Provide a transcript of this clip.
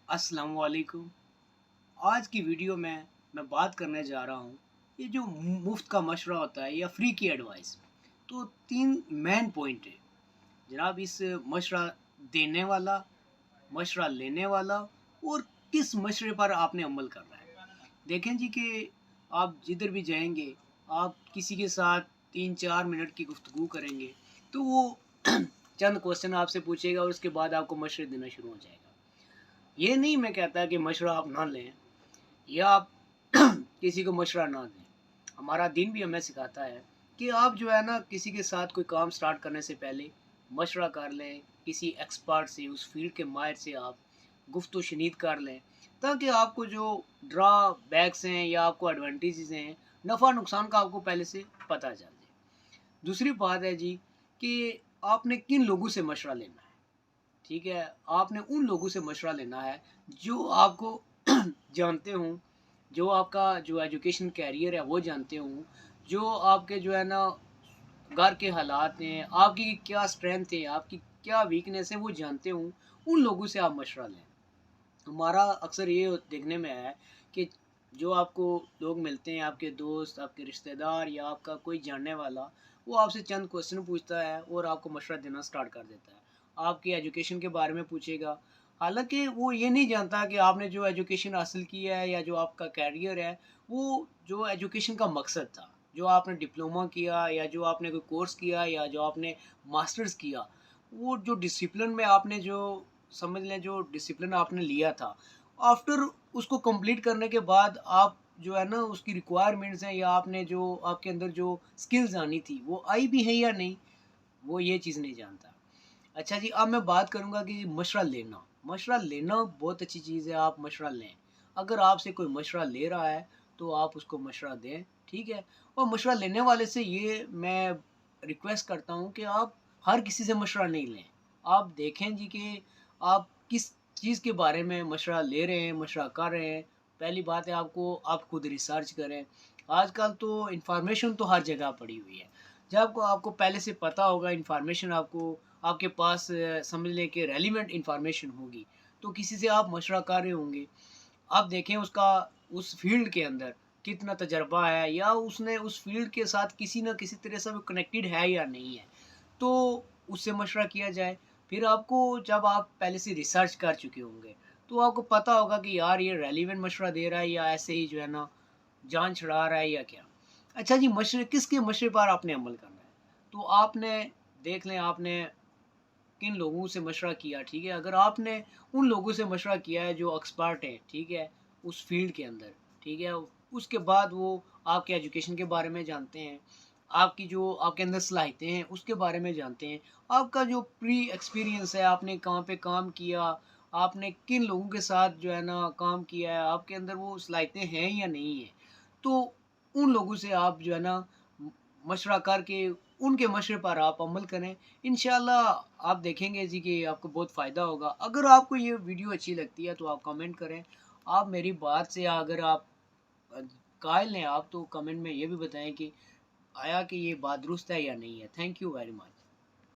अस्सलाम वालेकुम। आज की वीडियो में मैं बात करने जा रहा हूँ ये जो मुफ्त का मशवरा होता है या फ्री की एडवाइस। तो 3 मेन पॉइंट है जनाब इस मशवरा देने वाला, मशवरा लेने वाला और किस मशवरे पर आपने अमल करना है। देखें जी कि आप जिधर भी जाएँगे, आप किसी के साथ 3-4 मिनट की गुफ्तगू करेंगे, तो वो चंद क्वेश्चन आपसे पूछेगा और उसके बाद आपको मशवरे देना शुरू हो जाएगा। ये नहीं मैं कहता कि मशवरा आप ना लें या आप किसी को मशवरा ना दें। हमारा दीन भी हमें सिखाता है कि आप जो है ना किसी के साथ कोई काम स्टार्ट करने से पहले मशवरा कर लें, किसी एक्सपर्ट से, उस फील्ड के माहिर से आप गुफ्त शनीद कर लें, ताकि आपको जो ड्रा बैक्स हैं या आपको एडवांटेजेस हैं, नफ़ा नुकसान का आपको पहले से पता चल जाए। दूसरी बात है जी कि आपने किन लोगों से मशवरा लेना है। ठीक है, आपने उन लोगों से मशवरा लेना है जो आपको जानते हों, जो आपका जो एजुकेशन कैरियर है वो जानते हों, जो आपके जो है ना घर के हालात हैं, आपकी क्या स्ट्रेंथ है, आपकी क्या वीकनेस है वो जानते हों, उन लोगों से आप मशवरा लें। हमारा अक्सर ये देखने में है कि जो आपको लोग मिलते हैं, आपके दोस्त, आपके रिश्तेदार या आपका कोई जानने वाला, वो आपसे चंद क्वेश्चन पूछता है और आपको मशवरा देना स्टार्ट कर देता है। आपकी एजुकेशन के बारे में पूछेगा, हालाँकि वो ये नहीं जानता कि आपने जो एजुकेशन हासिल की है या जो आपका करियर है, वो जो एजुकेशन का मकसद था। जो आपने डिप्लोमा किया या जो आपने कोई कोर्स किया या जो आपने मास्टर्स किया, वो जो डिसिप्लिन में आपने जो समझ लें जो डिसिप्लिन आपने लिया था, आफ्टर उसको कंप्लीट करने के बाद आप जो है ना उसकी रिक्वायरमेंट्स हैं या आपने जो आपके अंदर जो स्किल्स आनी थी वो आई भी है या नहीं, वो ये चीज़ नहीं जानता। अच्छा जी, अब मैं बात करूँगा कि मशवरा लेना बहुत अच्छी चीज़ है, आप मशवरा लें। अगर आपसे कोई मशवरा ले रहा है तो आप उसको मशवरा दें, ठीक है। और मशवरा लेने वाले से ये मैं रिक्वेस्ट करता हूँ कि आप हर किसी से मशवरा नहीं लें। आप देखें जी कि आप किस चीज़ के बारे में मशवरा ले रहे हैं, मशवरा कर रहे हैं। पहली बात है आपको आप खुद रिसर्च करें। आजकल तो इन्फॉर्मेशन तो हर जगह पड़ी हुई है। जब आपको आपको पहले से पता होगा इन्फॉर्मेशन, आपको आपके पास समझ लें कि रेलिवेंट इन्फॉर्मेशन होगी, तो किसी से आप मशवरा कर रहे होंगे। आप देखें उसका उस फ़ील्ड के अंदर कितना तजर्बा है या उसने उस फ़ील्ड के साथ किसी न किसी तरह से वो कनेक्टेड है या नहीं है। तो उससे मशवरा किया जाए। फिर आपको जब आप पहले से रिसर्च कर चुके होंगे, तो आपको पता होगा कि यार ये रेलेवेंट मशवरा दे रहा है या ऐसे ही जो है ना जान छुड़ा रहा है या क्या। अच्छा जी, मशवरे किसके मशवरे पर आपने अमल करना है? तो आपने देख लें आपने किन लोगों से मशवरा किया, ठीक है? अगर आपने उन लोगों से मशवरा किया है जो एक्सपर्ट हैं, ठीक है? उस फ़ील्ड के अंदर, ठीक है? उसके बाद वो आपके एजुकेशन के बारे में जानते हैं, आपकी जो आपके अंदर सलाहियतें हैं, उसके बारे में जानते हैं, आपका जो प्री एक्सपीरियंस है, आपने कहाँ पे काम किया, आपने किन लोगों के साथ जो है ना काम किया है, आपके अंदर वो सलाहियतें हैं या नहीं हैं। तो उन लोगों से आप जो है ना मशवरा करके उनके मशवरे पर आप अमल करें। इंशाल्लाह आप देखेंगे जी कि आपको बहुत फ़ायदा होगा। अगर आपको ये वीडियो अच्छी लगती है तो आप कमेंट करें। आप मेरी बात से अगर आप अ, कायल हैं आप तो कमेंट में ये भी बताएँ कि आया कि ये बात दुरुस्त है या नहीं है। Thank you very much.